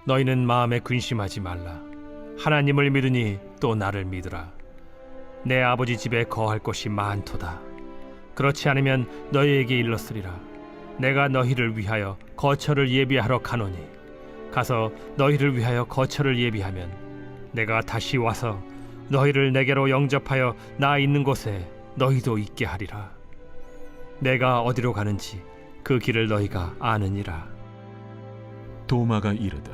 너희는 마음에 근심하지 말라. 하나님을 믿으니 또 나를 믿으라. 내 아버지 집에 거할 곳이 많도다. 그렇지 않으면 너희에게 일렀으리라. 내가 너희를 위하여 거처를 예비하러 가노니 가서 너희를 위하여 거처를 예비하면 내가 다시 와서 너희를 내게로 영접하여 나 있는 곳에 너희도 있게 하리라. 내가 어디로 가는지 그 길을 너희가 아느니라. 도마가 이르되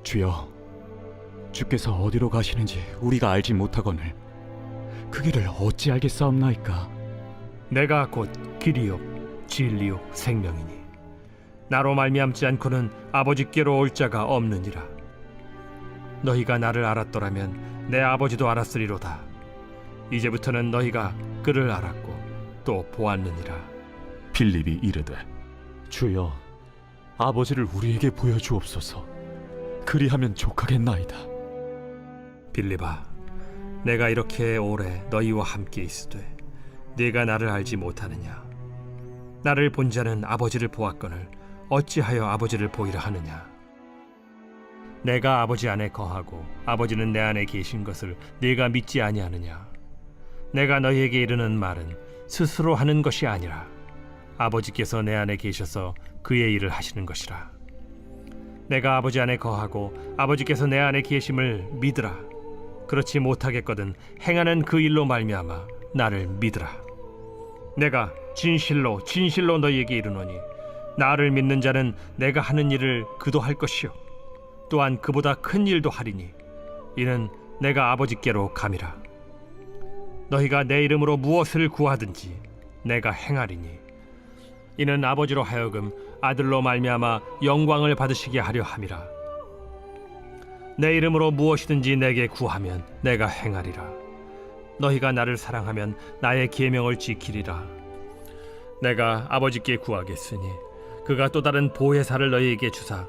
주여, 주께서 어디로 가시는지 우리가 알지 못하거늘 그 길을 어찌 알겠사옵나이까? 내가 곧 길이요 진리요 생명이니 나로 말미암지 않고는 아버지께로 올 자가 없느니라. 너희가 나를 알았더라면 내 아버지도 알았으리로다. 이제부터는 너희가 그를 알았고 또 보았느니라. 빌립이 이르되 주여, 아버지를 우리에게 보여주옵소서. 그리하면 족하겠나이다. 빌립아, 내가 이렇게 오래 너희와 함께 있으되 네가 나를 알지 못하느냐? 나를 본 자는 아버지를 보았거늘 어찌하여 아버지를 보이라 하느냐? 내가 아버지 안에 거하고 아버지는 내 안에 계신 것을 네가 믿지 아니하느냐? 내가 너희에게 이르는 말은 스스로 하는 것이 아니라 아버지께서 내 안에 계셔서 그의 일을 하시는 것이라. 내가 아버지 안에 거하고 아버지께서 내 안에 계심을 믿으라. 그렇지 못하겠거든 행하는 그 일로 말미암아 나를 믿으라. 내가 진실로 진실로 너희에게 이르노니 나를 믿는 자는 내가 하는 일을 그도 할 것이요 또한 그보다 큰 일도 하리니 이는 내가 아버지께로 감이라. 너희가 내 이름으로 무엇을 구하든지 내가 행하리니 이는 아버지로 하여금 아들로 말미암아 영광을 받으시게 하려 함이라. 내 이름으로 무엇이든지 내게 구하면 내가 행하리라. 너희가 나를 사랑하면 나의 계명을 지키리라. 내가 아버지께 구하겠으니 그가 또 다른 보혜사를 너희에게 주사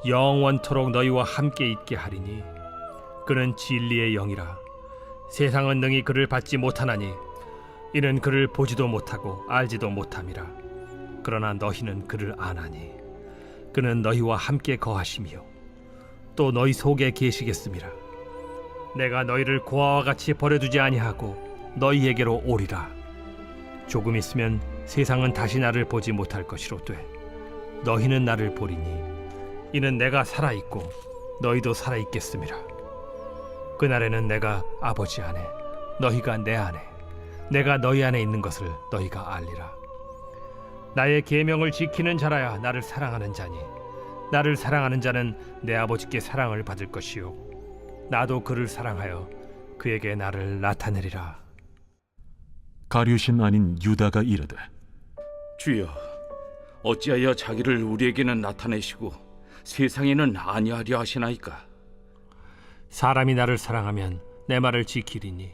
영원토록 너희와 함께 있게 하리니 그는 진리의 영이라. 세상은 능히 그를 받지 못하나니 이는 그를 보지도 못하고 알지도 못함이라. 그러나 너희는 그를 아나니 그는 너희와 함께 거하시며 또 너희 속에 계시겠음이라. 내가 너희를 고아와 같이 버려두지 아니하고 너희에게로 오리라. 조금 있으면 세상은 다시 나를 보지 못할 것이로되 너희는 나를 보리니 이는 내가 살아있고 너희도 살아있겠음이라. 그날에는 내가 아버지 안에 너희가 내 안에 내가 너희 안에 있는 것을 너희가 알리라. 나의 계명을 지키는 자라야 나를 사랑하는 자니 나를 사랑하는 자는 내 아버지께 사랑을 받을 것이요 나도 그를 사랑하여 그에게 나를 나타내리라. 가룟신 아닌 유다가 이르되 주여, 어찌하여 자기를 우리에게는 나타내시고 세상에는 아니하려 하시나이까? 사람이 나를 사랑하면 내 말을 지키리니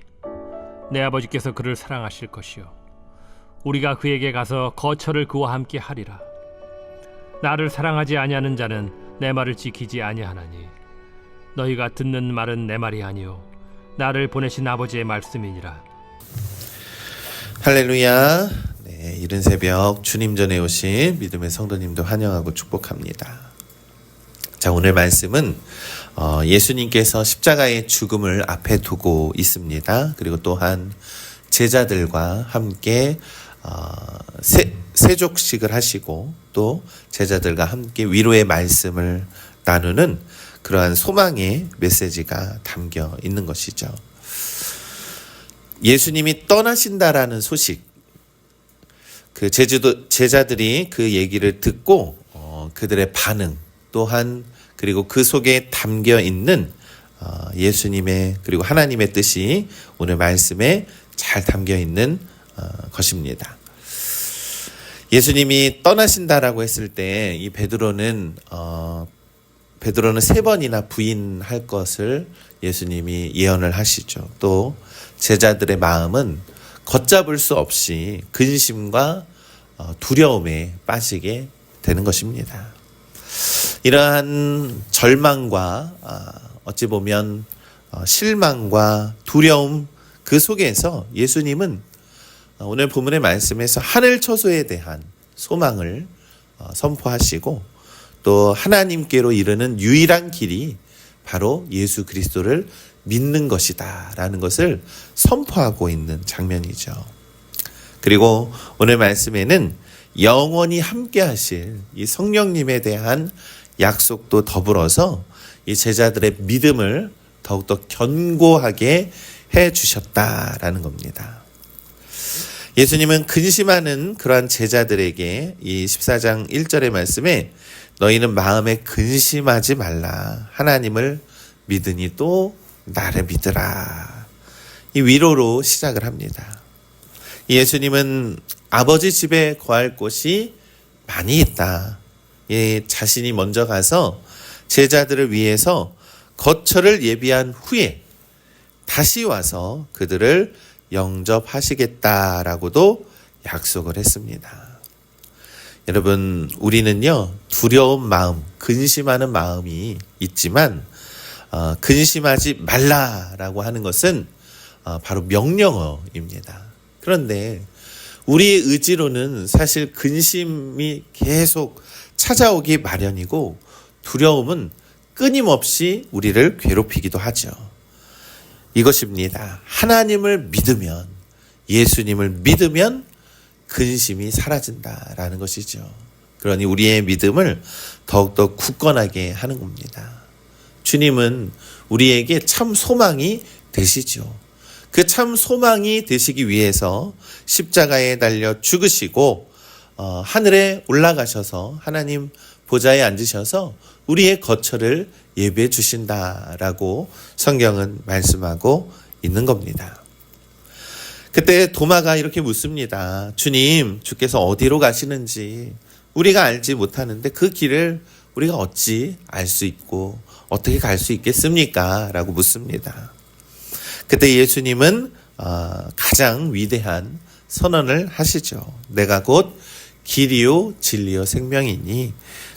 내 아버지께서 그를 사랑하실 것이요 우리가 그에게 가서 거처를 그와 함께 하리라. 나를 사랑하지 아니하는 자는 내 말을 지키지 아니하나니 너희가 듣는 말은 내 말이 아니요 나를 보내신 아버지의 말씀이니라. 할렐루야. 네, 이른 새벽 주님 전에 오신 믿음의 성도님도 환영하고 축복합니다. 자, 오늘 말씀은 예수님께서 십자가의 죽음을 앞에 두고 있습니다. 그리고 또한 제자들과 함께 세족식을 하시고 또 제자들과 함께 위로의 말씀을 나누는 그러한 소망의 메시지가 담겨 있는 것이죠. 예수님이 떠나신다라는 소식, 그 제자들이 그 얘기를 듣고 그들의 반응 또한 그리고 그 속에 담겨 있는 예수님의 그리고 하나님의 뜻이 오늘 말씀에 잘 담겨 있는 것입니다. 예수님이 떠나신다라고 했을 때 이 베드로는 3번이나 부인할 것을 예수님이 예언을 하시죠. 또 제자들의 마음은 걷잡을 수 없이 근심과 두려움에 빠지게 되는 것입니다. 이러한 절망과 어찌 보면 실망과 두려움 그 속에서 예수님은 오늘 본문의 말씀에서 하늘 처소에 대한 소망을 선포하시고 또 하나님께로 이르는 유일한 길이 바로 예수 그리스도를 믿는 것이다 라는 것을 선포하고 있는 장면이죠. 그리고 오늘 말씀에는 영원히 함께 하실 이 성령님에 대한 약속도 더불어서 이 제자들의 믿음을 더욱더 견고하게 해 주셨다라는 겁니다. 예수님은 근심하는 그러한 제자들에게 이 14장 1절의 말씀에 너희는 마음에 근심하지 말라. 하나님을 믿으니 또 나를 믿으라. 이 위로로 시작을 합니다. 예수님은 아버지 집에 거할 곳이 많이 있다. 자신이 먼저 가서 제자들을 위해서 거처를 예비한 후에 다시 와서 그들을 영접하시겠다라고도 약속을 했습니다. 여러분, 우리는요, 두려운 마음, 근심하는 마음이 있지만 근심하지 말라라고 하는 것은 바로 명령어입니다. 그런데 우리의 의지로는 사실 근심이 계속 찾아오기 마련이고 두려움은 끊임없이 우리를 괴롭히기도 하죠. 이것입니다. 하나님을 믿으면, 예수님을 믿으면 근심이 사라진다라는 것이죠. 그러니 우리의 믿음을 더욱더 굳건하게 하는 겁니다. 주님은 우리에게 참 소망이 되시죠. 그 참 소망이 되시기 위해서 십자가에 달려 죽으시고 하늘에 올라가셔서 하나님 보좌에 앉으셔서 우리의 거처를 예비해 주신다라고 성경은 말씀하고 있는 겁니다. 그때 도마가 이렇게 묻습니다. 주님, 주께서 어디로 가시는지 우리가 알지 못하는데 그 길을 우리가 어찌 알 수 있고 어떻게 갈 수 있겠습니까? 라고 묻습니다. 그때 예수님은 가장 위대한 선언을 하시죠. 내가 곧 길이요 진리요 생명이니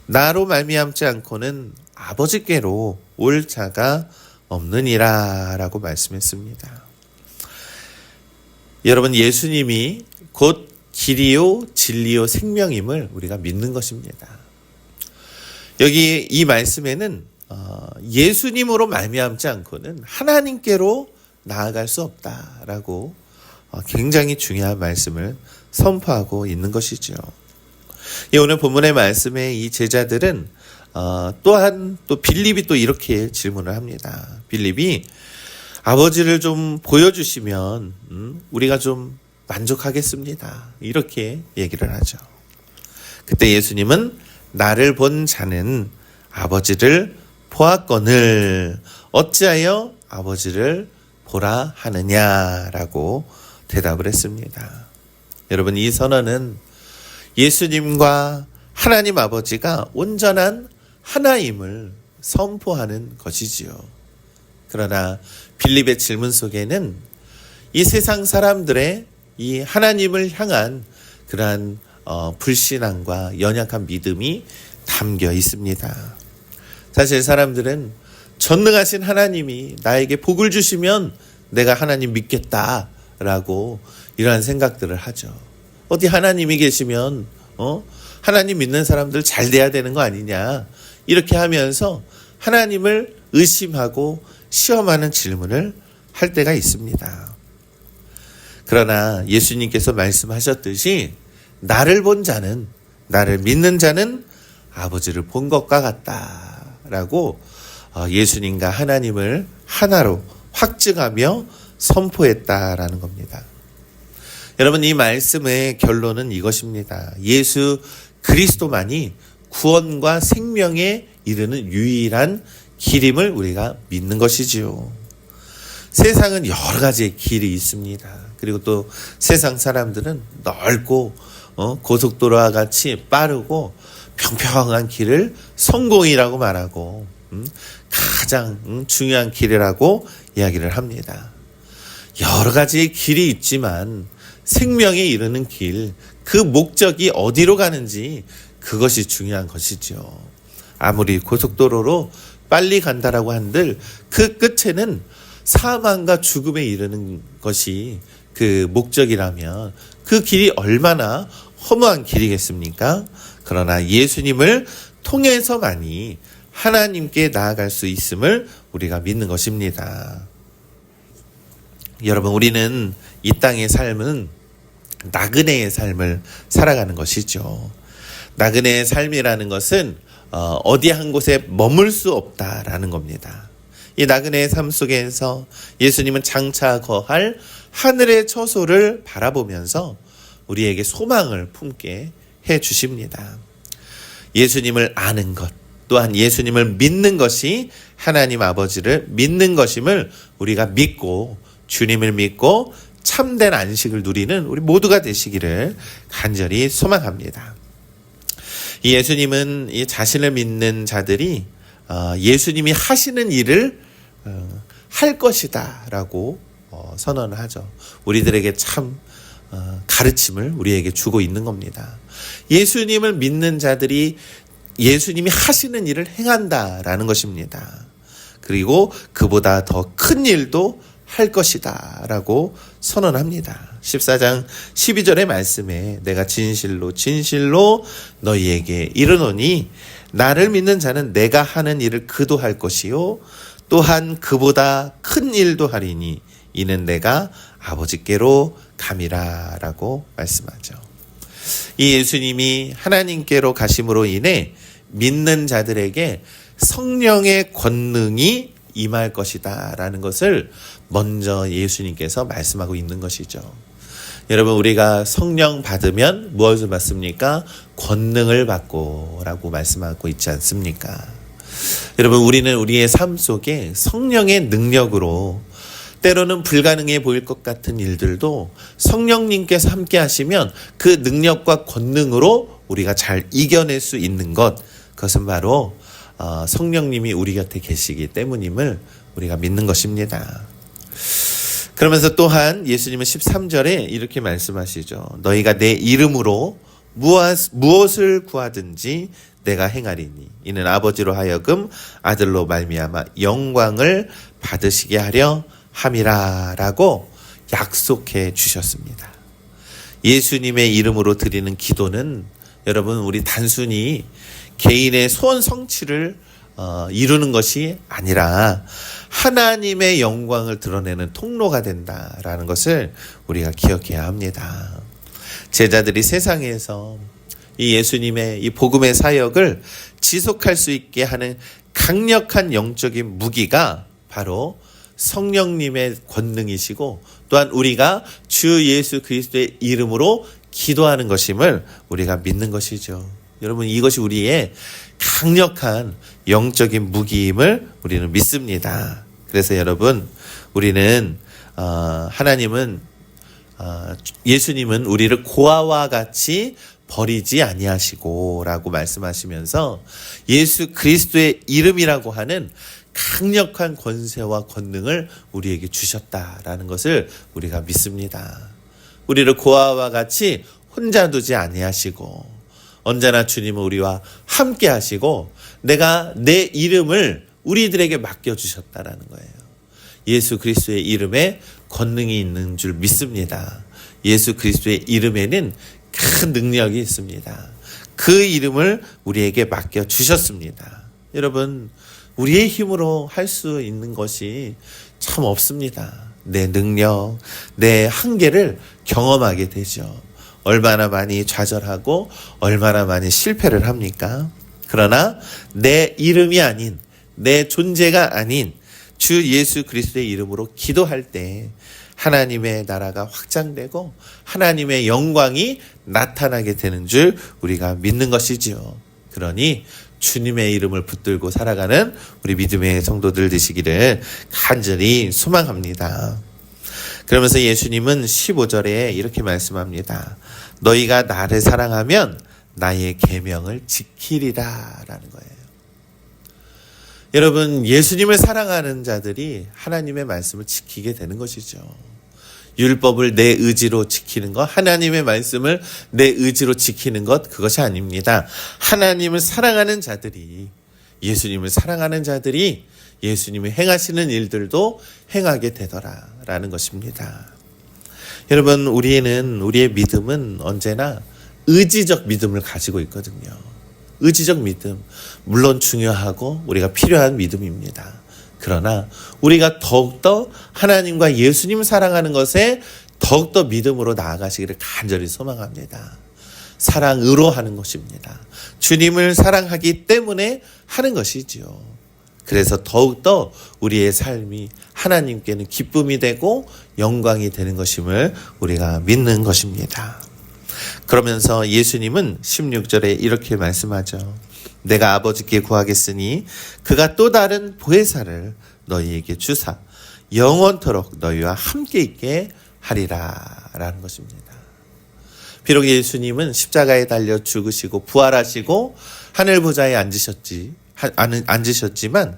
나로 말미암지 않고는 아버지께로 올 자가 없느니라 라고 말씀했습니다. 여러분, 예수님이 곧 길이요 진리요 생명임을 우리가 믿는 것입니다. 여기 이 말씀에는 예수님으로 말미암지 않고는 하나님께로 나아갈 수 없다라고 굉장히 중요한 말씀을 선포하고 있는 것이죠. 오늘 본문의 말씀에 이 제자들은 또한 또 빌립이 또 이렇게 질문을 합니다. 빌립이 아버지를 좀 보여주시면 우리가 좀 만족하겠습니다. 이렇게 얘기를 하죠. 그때 예수님은 나를 본 자는 아버지를 보았거늘 어찌하여 아버지를 보라 하느냐라고 대답을 했습니다. 여러분, 이 선언은 예수님과 하나님 아버지가 온전한 하나임을 선포하는 것이지요. 그러나 빌립의 질문 속에는 이 세상 사람들의 이 하나님을 향한 그러한 불신앙과 연약한 믿음이 담겨 있습니다. 사실 사람들은 전능하신 하나님이 나에게 복을 주시면 내가 하나님 믿겠다라고 이러한 생각들을 하죠. 어디 하나님이 계시면 하나님 믿는 사람들 잘 돼야 되는 거 아니냐, 이렇게 하면서 하나님을 의심하고 시험하는 질문을 할 때가 있습니다. 그러나 예수님께서 말씀하셨듯이 나를 본 자는, 나를 믿는 자는 아버지를 본 것과 같다라고 예수님과 하나님을 하나로 확증하며 선포했다라는 겁니다. 여러분, 이 말씀의 결론은 이것입니다. 예수 그리스도만이 구원과 생명에 이르는 유일한 길임을 우리가 믿는 것이지요. 세상은 여러 가지의 길이 있습니다. 그리고 또 세상 사람들은 넓고 고속도로와 같이 빠르고 평평한 길을 성공이라고 말하고 가장 중요한 길이라고 이야기를 합니다. 여러 가지의 길이 있지만 생명에 이르는 길, 그 목적이 어디로 가는지 그것이 중요한 것이죠. 아무리 고속도로로 빨리 간다라고 한들 그 끝에는 사망과 죽음에 이르는 것이 그 목적이라면 그 길이 얼마나 허무한 길이겠습니까? 그러나 예수님을 통해서만이 하나님께 나아갈 수 있음을 우리가 믿는 것입니다. 여러분, 우리는 이 땅의 삶은 나그네의 삶을 살아가는 것이죠. 나그네의 삶이라는 것은 어디 한 곳에 머물 수 없다라는 겁니다. 이 나그네의 삶 속에서 예수님은 장차 거할 하늘의 처소를 바라보면서 우리에게 소망을 품게 해 주십니다. 예수님을 아는 것, 또한 예수님을 믿는 것이 하나님 아버지를 믿는 것임을 우리가 믿고 주님을 믿고 참된 안식을 누리는 우리 모두가 되시기를 간절히 소망합니다. 이 예수님은 이 자신을 믿는 자들이 예수님이 하시는 일을 할 것이다 라고 선언을 하죠. 우리들에게 참 가르침을 우리에게 주고 있는 겁니다. 예수님을 믿는 자들이 예수님이 하시는 일을 행한다라는 것입니다. 그리고 그보다 더 큰 일도 할 것이다 라고 선언합니다. 14장 12절의 말씀에 내가 진실로 진실로 너희에게 이르노니 나를 믿는 자는 내가 하는 일을 그도 할 것이요 또한 그보다 큰 일도 하리니 이는 내가 아버지께로 감이라 라고 말씀하죠. 이 예수님이 하나님께로 가심으로 인해 믿는 자들에게 성령의 권능이 임할 것이다 라는 것을 먼저 예수님께서 말씀하고 있는 것이죠. 여러분, 우리가 성령 받으면 무엇을 받습니까? 권능을 받고 라고 말씀하고 있지 않습니까? 여러분, 우리는 우리의 삶 속에 성령의 능력으로 때로는 불가능해 보일 것 같은 일들도 성령님께서 함께 하시면 그 능력과 권능으로 우리가 잘 이겨낼 수 있는 것, 그것은 바로 성령님이 우리 곁에 계시기 때문임을 우리가 믿는 것입니다. 그러면서 또한 예수님은 13절에 이렇게 말씀하시죠. 너희가 내 이름으로 무엇을 구하든지 내가 행하리니 이는 아버지로 하여금 아들로 말미암아 영광을 받으시게 하려 함이라 라고 약속해 주셨습니다. 예수님의 이름으로 드리는 기도는 여러분, 우리 단순히 개인의 소원 성취를 이루는 것이 아니라 하나님의 영광을 드러내는 통로가 된다라는 것을 우리가 기억해야 합니다. 제자들이 세상에서 이 예수님의 이 복음의 사역을 지속할 수 있게 하는 강력한 영적인 무기가 바로 성령님의 권능이시고 또한 우리가 주 예수 그리스도의 이름으로 기도하는 것임을 우리가 믿는 것이죠. 여러분, 이것이 우리의 강력한 영적인 무기임을 우리는 믿습니다. 그래서 여러분, 우리는 하나님은 예수님은 우리를 고아와 같이 버리지 아니하시고 라고 말씀하시면서 예수 그리스도의 이름이라고 하는 강력한 권세와 권능을 우리에게 주셨다라는 것을 우리가 믿습니다. 우리를 고아와 같이 혼자 두지 아니하시고 언제나 주님은 우리와 함께 하시고 내가 내 이름을 우리들에게 맡겨주셨다라는 거예요. 예수 그리스도의 이름에 권능이 있는 줄 믿습니다. 예수 그리스도의 이름에는 큰 능력이 있습니다. 그 이름을 우리에게 맡겨주셨습니다. 여러분, 우리의 힘으로 할 수 있는 것이 참 없습니다. 내 능력, 내 한계를 경험하게 되죠. 얼마나 많이 좌절하고 얼마나 많이 실패를 합니까? 그러나 내 이름이 아닌, 내 존재가 아닌 주 예수 그리스도의 이름으로 기도할 때 하나님의 나라가 확장되고 하나님의 영광이 나타나게 되는 줄 우리가 믿는 것이지요. 그러니 주님의 이름을 붙들고 살아가는 우리 믿음의 성도들 되시기를 간절히 소망합니다. 그러면서 예수님은 15절에 이렇게 말씀합니다. 너희가 나를 사랑하면 나의 계명을 지키리라 라는 거예요. 여러분, 예수님을 사랑하는 자들이 하나님의 말씀을 지키게 되는 것이죠. 율법을 내 의지로 지키는 것, 하나님의 말씀을 내 의지로 지키는 것, 그것이 아닙니다. 하나님을 사랑하는 자들이, 예수님을 사랑하는 자들이 예수님이 행하시는 일들도 행하게 되더라라는 것입니다. 여러분, 우리의 믿음은 언제나 의지적 믿음을 가지고 있거든요. 의지적 믿음, 물론 중요하고 우리가 필요한 믿음입니다. 그러나 우리가 더욱더 하나님과 예수님 사랑하는 것에 더욱더 믿음으로 나아가시기를 간절히 소망합니다. 사랑으로 하는 것입니다. 주님을 사랑하기 때문에 하는 것이지요. 그래서 더욱더 우리의 삶이 하나님께는 기쁨이 되고 영광이 되는 것임을 우리가 믿는 것입니다. 그러면서 예수님은 16절에 이렇게 말씀하죠. 내가 아버지께 구하겠으니 그가 또 다른 보혜사를 너희에게 주사 영원토록 너희와 함께 있게 하리라 라는 것입니다. 비록 예수님은 십자가에 달려 죽으시고 부활하시고 하늘 보좌에 앉으셨지만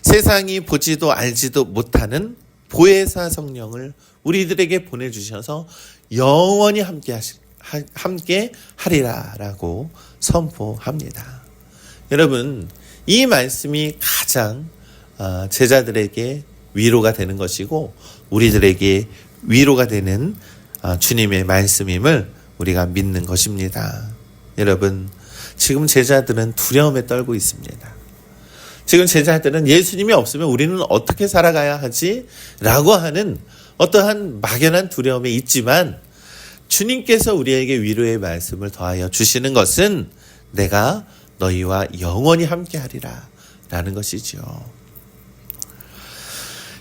세상이 보지도 알지도 못하는 보혜사 성령을 우리들에게 보내주셔서 영원히 함께 하리라라고 선포합니다. 여러분, 이 말씀이 가장 제자들에게 위로가 되는 것이고 우리들에게 위로가 되는 주님의 말씀임을 우리가 믿는 것입니다. 여러분, 지금 제자들은 두려움에 떨고 있습니다. 지금 제자들은 예수님이 없으면 우리는 어떻게 살아가야 하지? 라고 하는 어떠한 막연한 두려움에 있지만 주님께서 우리에게 위로의 말씀을 더하여 주시는 것은 내가 너희와 영원히 함께하리라 라는 것이죠.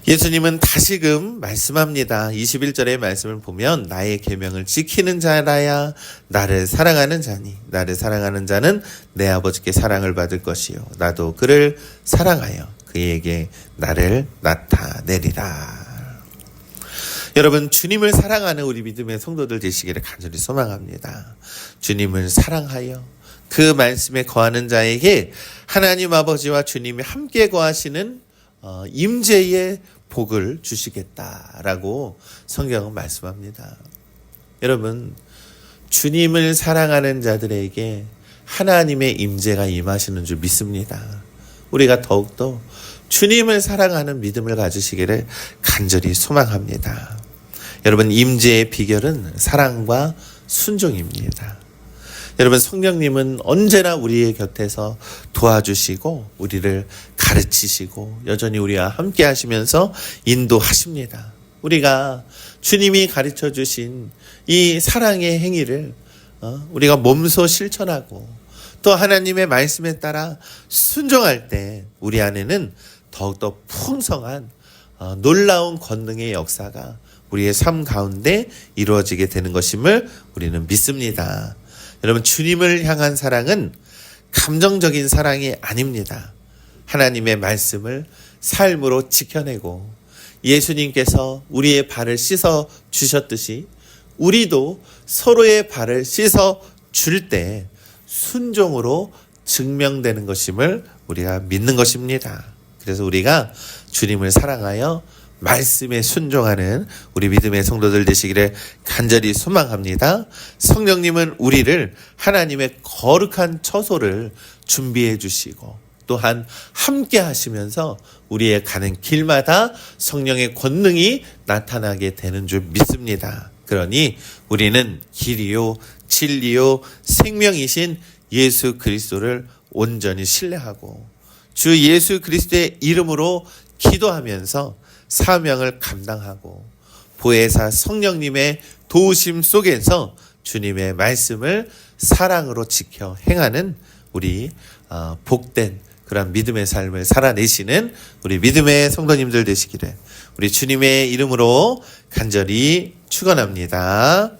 예수님은 다시금 말씀합니다. 21절의 말씀을 보면 나의 계명을 지키는 자라야 나를 사랑하는 자니 나를 사랑하는 자는 내 아버지께 사랑을 받을 것이요 나도 그를 사랑하여 그에게 나를 나타내리라. 여러분, 주님을 사랑하는 우리 믿음의 성도들 되시기를 간절히 소망합니다. 주님을 사랑하여 그 말씀에 거하는 자에게 하나님 아버지와 주님이 함께 거하시는 임재의 복을 주시겠다라고 성경은 말씀합니다. 여러분, 주님을 사랑하는 자들에게 하나님의 임재가 임하시는 줄 믿습니다. 우리가 더욱더 주님을 사랑하는 믿음을 가지시기를 간절히 소망합니다. 여러분, 임재의 비결은 사랑과 순종입니다. 여러분, 성령님은 언제나 우리의 곁에서 도와주시고 우리를 가르치시고 여전히 우리와 함께 하시면서 인도하십니다. 우리가 주님이 가르쳐 주신 이 사랑의 행위를 우리가 몸소 실천하고 또 하나님의 말씀에 따라 순종할 때 우리 안에는 더욱더 풍성한 놀라운 권능의 역사가 우리의 삶 가운데 이루어지게 되는 것임을 우리는 믿습니다. 여러분, 주님을 향한 사랑은 감정적인 사랑이 아닙니다. 하나님의 말씀을 삶으로 지켜내고 예수님께서 우리의 발을 씻어 주셨듯이 우리도 서로의 발을 씻어 줄 때 순종으로 증명되는 것임을 우리가 믿는 것입니다. 그래서 우리가 주님을 사랑하여 말씀에 순종하는 우리 믿음의 성도들 되시기를 간절히 소망합니다. 성령님은 우리를 하나님의 거룩한 처소를 준비해 주시고 또한 함께 하시면서 우리의 가는 길마다 성령의 권능이 나타나게 되는 줄 믿습니다. 그러니 우리는 길이요 진리요 생명이신 예수 그리스도를 온전히 신뢰하고 주 예수 그리스도의 이름으로 기도하면서 사명을 감당하고 보혜사 성령님의 도우심 속에서 주님의 말씀을 사랑으로 지켜 행하는 우리 복된 그런 믿음의 삶을 살아내시는 우리 믿음의 성도님들 되시기를 우리 주님의 이름으로 간절히 축원합니다.